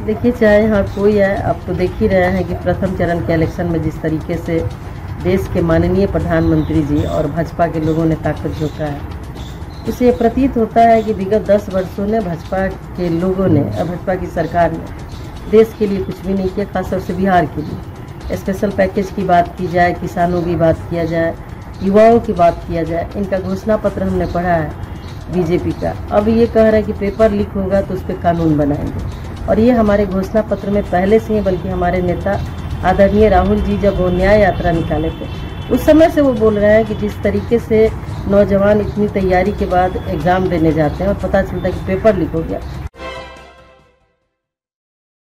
देखिए, चाहे यहाँ कोई है, अब तो देख ही रहे हैं कि प्रथम चरण के इलेक्शन में जिस तरीके से देश के माननीय प्रधानमंत्री जी और भाजपा के लोगों ने ताकत झोंका है, उससे ये प्रतीत होता है कि विगत 10 वर्षों ने भाजपा के लोगों ने और भाजपा की सरकार ने देश के लिए कुछ भी नहीं किया, खासतौर से बिहार के लिए। स्पेशल पैकेज की बात की जाए, किसानों की बात किया जाए, युवाओं की बात किया जाए, इनका घोषणा पत्र हमने पढ़ा है बीजेपी का। अब ये कह रहा है कि पेपर लीक होगा तो उस पर कानून बनाएंगे, और ये हमारे घोषणा पत्र में पहले से ही, बल्कि हमारे नेता आदरणीय राहुल जी जब वो न्याय यात्रा निकाले थे उस समय से वो बोल रहे हैं कि जिस तरीके से नौजवान इतनी तैयारी के बाद एग्ज़ाम देने जाते हैं और पता चलता है कि पेपर लीक हो गया।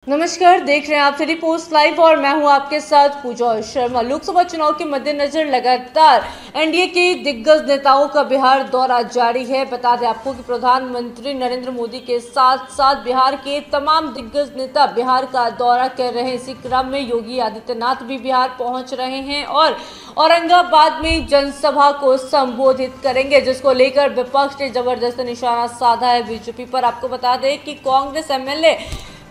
नमस्कार, देख रहे हैं आप सिटी पोस्ट लाइव और मैं हूं आपके साथ पूजा शर्मा। लोकसभा चुनाव के मद्देनजर लगातार एनडीए के दिग्गज नेताओं का बिहार दौरा जारी है। बता दें आपको कि प्रधानमंत्री नरेंद्र मोदी के साथ साथ बिहार के तमाम दिग्गज नेता बिहार का दौरा कर रहे हैं। इसी क्रम में योगी आदित्यनाथ भी बिहार पहुंच रहे हैं और औरंगाबाद में जनसभा को संबोधित करेंगे, जिसको लेकर विपक्ष ने जबरदस्त निशाना साधा है बीजेपी पर। आपको बता दें कि कांग्रेस एमएलए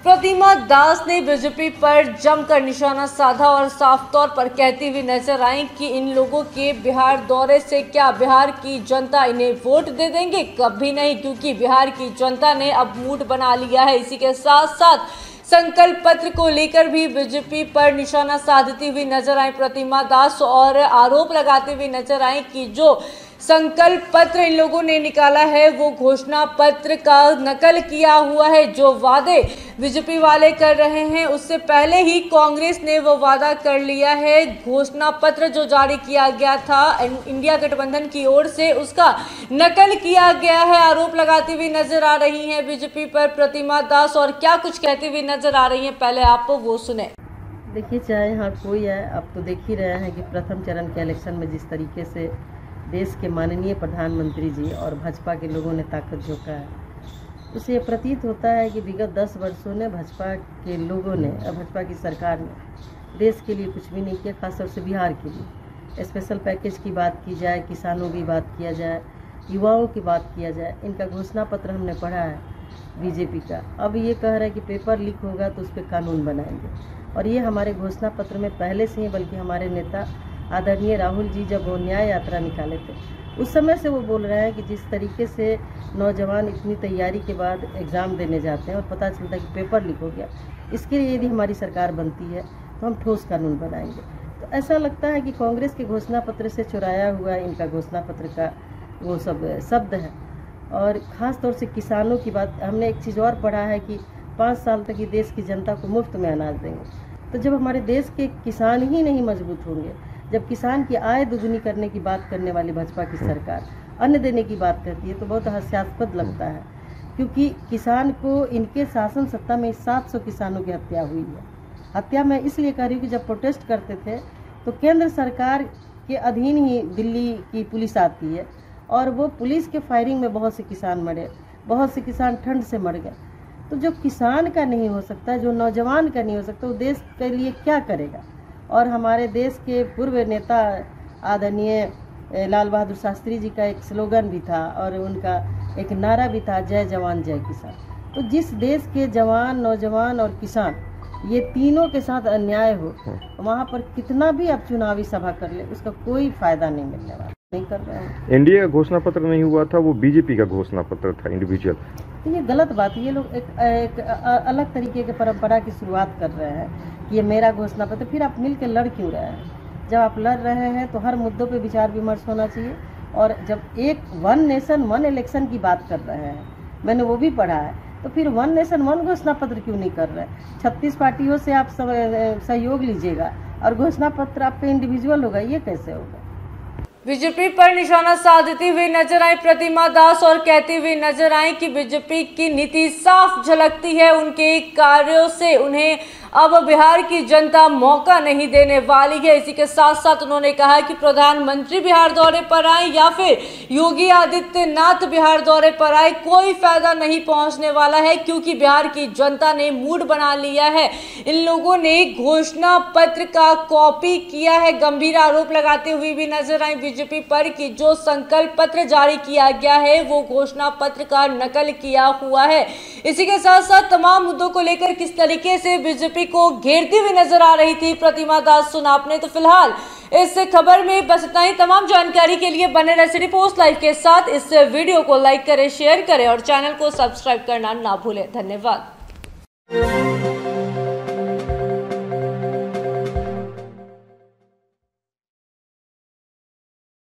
प्रतिमा दास ने बीजेपी पर जमकर निशाना साधा और साफ तौर पर कहती हुई नजर आई कि इन लोगों के बिहार दौरे से क्या बिहार की जनता इन्हें वोट दे देंगे? कभी नहीं, क्योंकि बिहार की जनता ने अब मूड बना लिया है। इसी के साथ साथ संकल्प पत्र को लेकर भी बीजेपी पर निशाना साधती हुई नजर आई प्रतिमा दास और आरोप लगाते हुए नजर आई कि जो संकल्प पत्र इन लोगों ने निकाला है वो घोषणा पत्र का नकल किया हुआ है। जो वादे बीजेपी वाले कर रहे हैं उससे पहले ही कांग्रेस ने वो वादा कर लिया है। घोषणा पत्र जो जारी किया गया था इंडिया गठबंधन की ओर से, उसका नकल किया गया है। आरोप लगाती हुई नजर आ रही हैं बीजेपी पर प्रतिमा दास, और क्या कुछ कहती हुई नजर आ रही हैं, पहले आप वो सुने। देखिए, चाहे यहाँ कोई है, अब तो देख ही रहे हैं कि प्रथम चरण के इलेक्शन में जिस तरीके से देश के माननीय प्रधानमंत्री जी और भाजपा के लोगों ने ताकत झोंका है, उससे ये प्रतीत होता है कि विगत 10 वर्षों ने भाजपा के लोगों ने और भाजपा की सरकार ने देश के लिए कुछ भी नहीं किया, खासतौर से बिहार के लिए। स्पेशल पैकेज की बात की जाए, किसानों की बात किया जाए, युवाओं की बात किया जाए, इनका घोषणा पत्र हमने पढ़ा है बीजेपी का। अब ये कह रहा है कि पेपर लीक होगा तो उस पर कानून बनाएंगे, और ये हमारे घोषणा पत्र में पहले से ही, बल्कि हमारे नेता आदरणीय राहुल जी जब वो न्याय यात्रा निकाले थे उस समय से वो बोल रहे हैं कि जिस तरीके से नौजवान इतनी तैयारी के बाद एग्ज़ाम देने जाते हैं और पता चलता है कि पेपर लीक हो गया, इसके लिए यदि हमारी सरकार बनती है तो हम ठोस कानून बनाएंगे। तो ऐसा लगता है कि कांग्रेस के घोषणा पत्र से चुराया हुआ इनका घोषणा पत्र का वो सब शब्द है। और ख़ास तौर से किसानों की बात, हमने एक चीज़ और पढ़ा है कि 5 साल तक ये देश की जनता को मुफ्त में अनाज देंगे। तो जब हमारे देश के किसान ही नहीं मजबूत होंगे, जब किसान की आय दुगनी करने की बात करने वाली भाजपा की सरकार अन्न देने की बात करती है तो बहुत हास्यास्पद लगता है, क्योंकि किसान को इनके शासन सत्ता में 700 किसानों की हत्या हुई है। हत्या मैं इसलिए कह रही हूँ कि जब प्रोटेस्ट करते थे तो केंद्र सरकार के अधीन ही दिल्ली की पुलिस आती है, और वो पुलिस के फायरिंग में बहुत से किसान मरे, बहुत से किसान ठंड से मर गए। तो जो किसान का नहीं हो सकता, जो नौजवान का नहीं हो सकता, वो देश के लिए क्या करेगा? और हमारे देश के पूर्व नेता आदरणीय लाल बहादुर शास्त्री जी का एक स्लोगन भी था और उनका एक नारा भी था, जय जवान जय किसान। तो जिस देश के जवान, नौजवान और किसान ये तीनों के साथ अन्याय हो, वहाँ पर कितना भी आप चुनावी सभा कर ले उसका कोई फायदा नहीं मिलने वाला। नहीं कर रहे हैं। एनडीए का घोषणा पत्र नहीं हुआ था, वो बीजेपी का घोषणा पत्र था इंडिविजुअल। तो ये गलत बात है। ये लोग एक अलग तरीके के परंपरा की शुरुआत कर रहे हैं कि ये मेरा घोषणा पत्र। फिर आप मिल के लड़ क्यों रहे हैं? जब आप लड़ रहे हैं तो हर मुद्दों पे विचार विमर्श होना चाहिए। और जब एक 1 नेशन 1 इलेक्शन की बात कर रहे हैं, मैंने वो भी पढ़ा है, तो फिर 1 नेशन 1 घोषणा पत्र क्यों नहीं कर रहे? 36 पार्टियों से आप सहयोग लीजिएगा और घोषणा पत्र आपका इंडिविजुअल होगा, ये कैसे होगा? बीजेपी पर निशाना साधती हुई नजर आई प्रतिमा दास और कहती हुई नजर आई कि बीजेपी की नीति साफ झलकती है उनके कार्यों से। उन्हें अब बिहार की जनता मौका नहीं देने वाली है। इसी के साथ साथ उन्होंने कहा कि प्रधानमंत्री बिहार दौरे पर आए या फिर योगी आदित्यनाथ बिहार दौरे पर आए, कोई फायदा नहीं पहुंचने वाला है, क्योंकि बिहार की जनता ने मूड बना लिया है। इन लोगों ने घोषणा पत्र का कॉपी किया है। गंभीर आरोप लगाते हुए भी नजर आई बीजेपी पर कि जो संकल्प पत्र जारी किया गया है वो घोषणा पत्र का नकल किया हुआ है। इसी के साथ साथ तमाम मुद्दों को लेकर किस तरीके से बीजेपी को घेरती हुई नजर आ रही थी प्रतिमा दास सुना आपने। तो फिलहाल इस खबर में बस इतना ही। तमाम जानकारी के लिए बने रहे सिटी पोस्ट लाइव के साथ। इस वीडियो को लाइक करें, शेयर करें और चैनल को सब्सक्राइब करना ना भूलें। धन्यवाद।